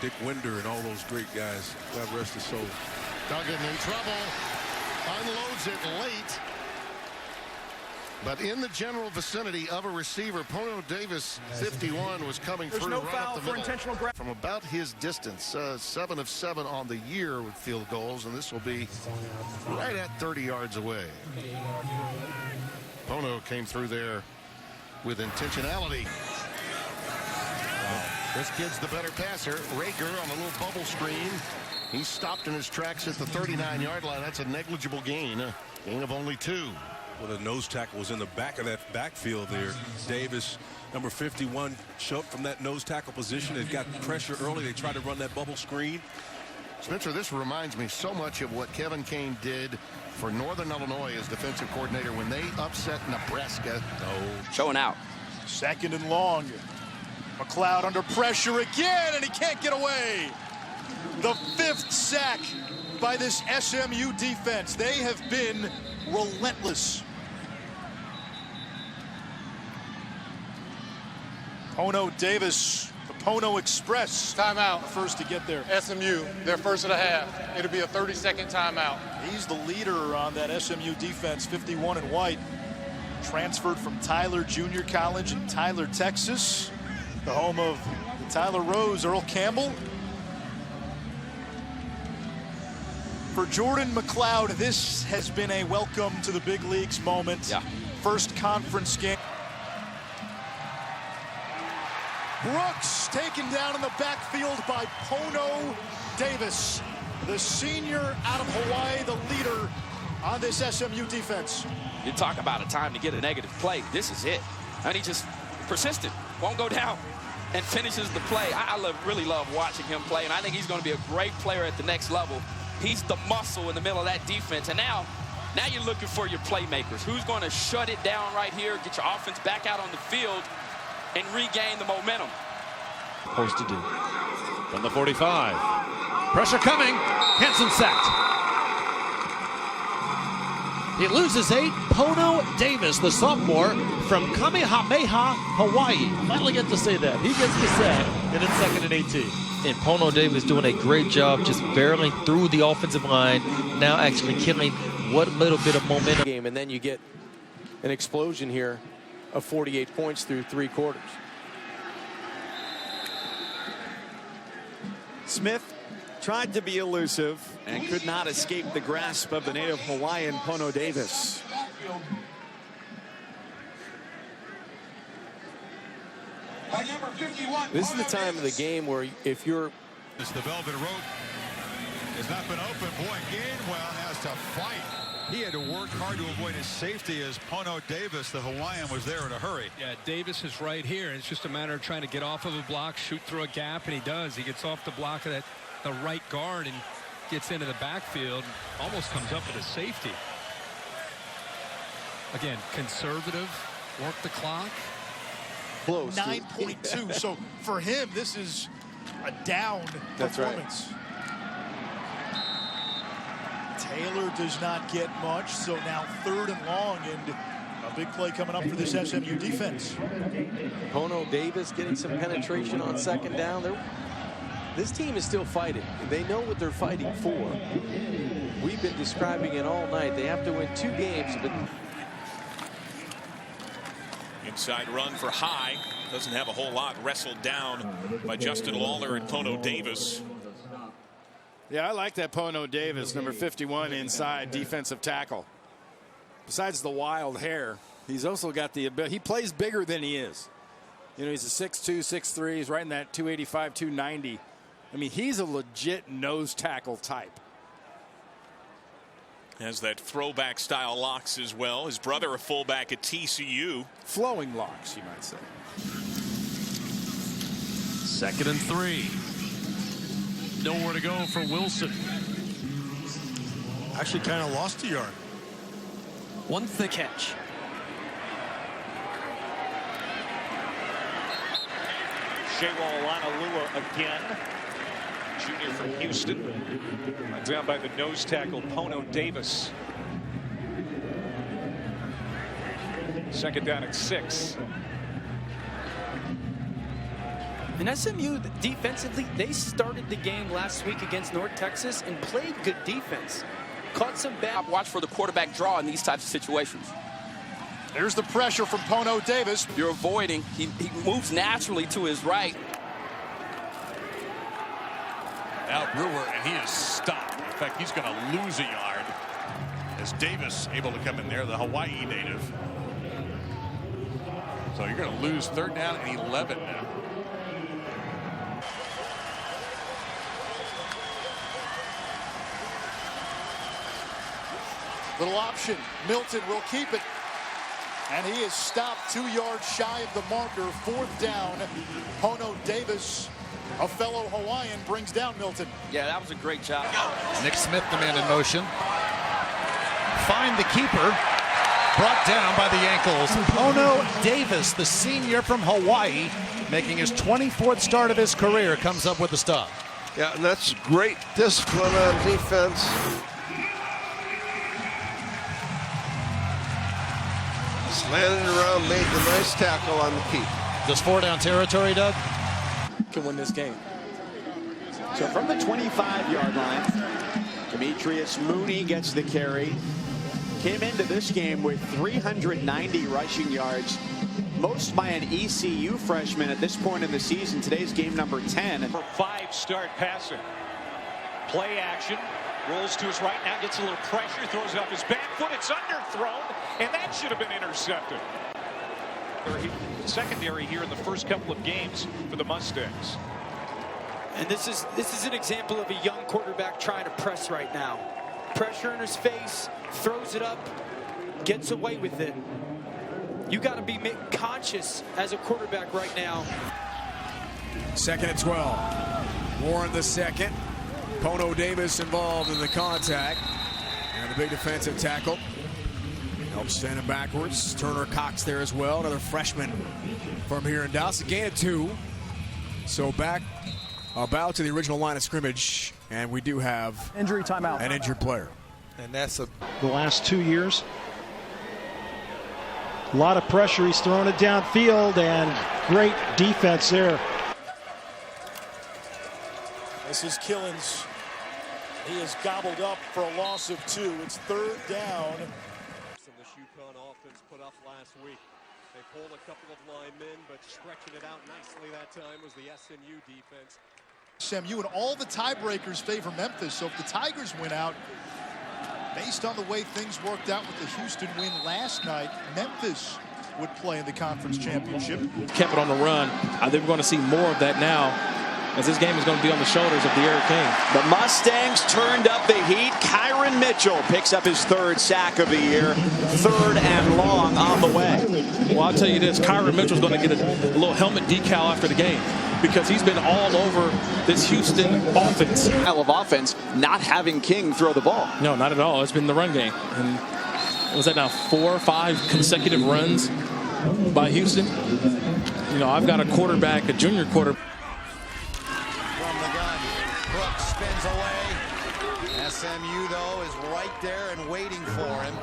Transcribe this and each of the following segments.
Dick Winder and all those great guys. God rest his soul. Duggan in trouble. Unloads it late. But in the general vicinity of a receiver, Pono Davis, 51, was coming through. There's no foul for intentional grab. From about his distance, 7 of 7 on the year with field goals, and this will be right at 30 yards away. Pono came through there with intentionality. This kid's the better passer. Rager on a little bubble screen. He's stopped in his tracks at the 39-yard line. That's a negligible gain. A gain of only 2. Well, the nose tackle was in the back of that backfield there. Davis, number 51, shoved from that nose tackle position. It got pressure early. They tried to run that bubble screen. Spencer, this reminds me so much of what Kevin Kane did for Northern Illinois as defensive coordinator when they upset Nebraska. Showing out. 2nd and long. McLeod under pressure again, and he can't get away. The 5th sack by this SMU defense. They have been relentless. Pono Davis, the Pono Express. Timeout. First to get there. SMU, their first of the half. It'll be a 30-second timeout. He's the leader on that SMU defense, 51 in white. Transferred from Tyler Junior College in Tyler, Texas. The home of the Tyler Rose, Earl Campbell. For Jordan McLeod, this has been a welcome to the big leagues moment. Yeah. First conference game. Brooks taken down in the backfield by Pono Davis, the senior out of Hawaii, the leader on this SMU defense. You talk about a time to get a negative play. This is it. And he just persisted, won't go down, and finishes the play. I really love watching him play, and I think he's going to be a great player at the next level. He's the muscle in the middle of that defense. And now you're looking for your playmakers. Who's going to shut it down right here, get your offense back out on the field, and regain the momentum? Supposed to do. From the 45. Pressure coming. Hansen sacked. He loses 8. Pono Davis, the sophomore from Kamehameha, Hawaii. Finally get to say that. He gets the sack, and it's 2nd and 18. And Pono Davis doing a great job just barreling through the offensive line, now actually killing what little bit of momentum. Game, and then you get an explosion here of 48 points through 3 quarters. Smith tried to be elusive and could not escape the grasp of the native Hawaiian Pono Davis. This is the time of the game where if you're... The velvet rope has not been open. Boy, Gainwell has to fight. He had to work hard to avoid his safety as Pono Davis, the Hawaiian, was there in a hurry. Yeah, Davis is right here. It's just a matter of trying to get off of a block, shoot through a gap, and he does. He gets off the block of the right guard and gets into the backfield, almost comes up with a safety. Again, conservative, work the clock. Close. 9.2. So for him, this is a down performance. Right. Taylor does not get much, so now 3rd and long, and a big play coming up for this SMU defense. Pono Davis getting some penetration on 2nd down. This team is still fighting. They know what they're fighting for. We've been describing it all night. They have to win 2 games. But inside run for High. Doesn't have a whole lot. Wrestled down by Justin Lawler and Pono Davis. Yeah, I like that Pono Davis, number 51, inside defensive tackle. Besides the wild hair, he's also got the ability. He plays bigger than he is. You know, he's a 6'2", 6'3". He's right in that 285, 290. I mean, he's a legit nose tackle type. Has that throwback style locks as well. His brother a fullback at TCU. Flowing locks, you might say. 2nd and 3. Nowhere to go for Wilson. Actually kind of lost a yard. One thick catch. Shewal Lanalua again. Junior from Houston. Down by the nose tackle, Pono Davis. 2nd down at 6. And SMU defensively, they started the game last week against North Texas and played good defense. Caught some bad. Watch for the quarterback draw in these types of situations. There's the pressure from Pono Davis. You're avoiding. He moves naturally to his right. Now Brewer, and he is stopped. In fact, he's going to lose a yard as Davis able to come in there, the Hawaii native. So you're going to lose 3rd down and 11 now. Little option. Milton will keep it. And he is stopped 2 yards shy of the marker. 4th down. Pono Davis, a fellow Hawaiian, brings down Milton. Yeah, that was a great job. Nick Smith, the man in motion. Find the keeper. Brought down by the ankles. Pono Davis, the senior from Hawaii, making his 24th start of his career, comes up with the stop. Yeah, and that's great discipline on defense. Slanted around, made the nice tackle on the keep. Just 4 down territory, Doug? Can win this game. So from the 25-yard line, Demetrius Mooney gets the carry. Came into this game with 390 rushing yards, most by an ECU freshman at this point in the season. Today's game number 10. For 5 start passing. Play action. Rolls to his right now, gets a little pressure, throws it off his back foot. It's underthrown, and that should have been intercepted. Secondary here in the first couple of games for the Mustangs. And this is an example of a young quarterback trying to press right now. Pressure in his face, throws it up, gets away with it. You got to be conscious as a quarterback right now. 2nd and 12. Warren the second. Pono Davis involved in the contact. And the big defensive tackle. Helps stand him backwards. Turner Cox there as well. Another freshman from here in Dallas. A gain of 2. So back about to the original line of scrimmage. And we do have injury timeout. An injured player. And that's the last 2 years. A lot of pressure. He's throwing it downfield, and great defense there. This is Killens. He is gobbled up for a loss of 2. It's 3rd down. The Shukon offense put up last week. They pulled a couple of linemen, but stretching it out nicely that time was the SMU defense. SMU and all the tiebreakers favor Memphis. So if the Tigers win out, based on the way things worked out with the Houston win last night, Memphis would play in the conference championship. Kept it on the run. I think we're going to see more of that now, as this game is going to be on the shoulders of De'Aaron King. The Mustangs turned up the heat. Kyron Mitchell picks up his 3rd sack of the year. 3rd and long on the way. Well, I'll tell you this, Kyron Mitchell's going to get a little helmet decal after the game, because he's been all over this Houston offense. Style of offense, not having King throw the ball. No, not at all. It's been the run game. And was that now 4 or 5 consecutive runs by Houston? You know, I've got a quarterback, a junior quarterback. From the gun, Brooks spins away. SMU, though, is right there and waiting for him.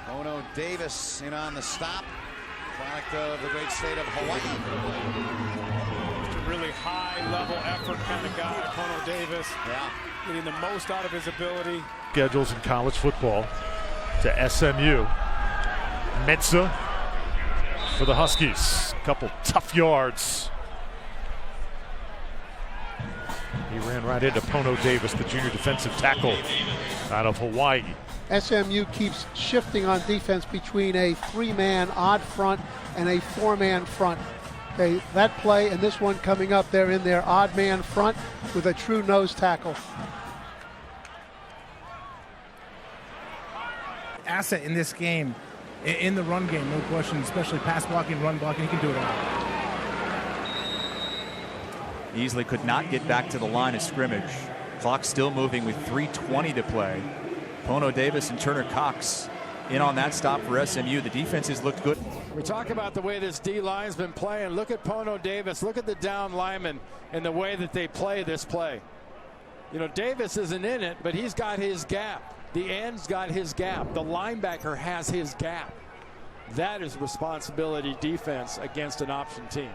Pono Davis in on the stop. Product of the great state of Hawaii. Really high-level effort kind of guy, Pono Davis. Yeah. Getting the most out of his ability. Schedules in college football to SMU. Mensah for the Huskies. A couple tough yards. He ran right into Pono Davis, the junior defensive tackle out of Hawaii. SMU keeps shifting on defense between a 3-man odd front and a 4-man front. That play and this one coming up, they're in their odd man front with a true nose tackle. Asset in this game, in the run game, no question, especially pass blocking, run blocking, he can do it all. Easily could not get back to the line of scrimmage. Clock still moving with 3:20 to play. Pono Davis and Turner Cox in on that stop for SMU. The defense has looked good. We talk about the way this D-line's been playing. Look at Pono Davis. Look at the down linemen and the way that they play this play. You know, Davis isn't in it, but he's got his gap. The end's got his gap. The linebacker has his gap. That is responsibility defense against an option team.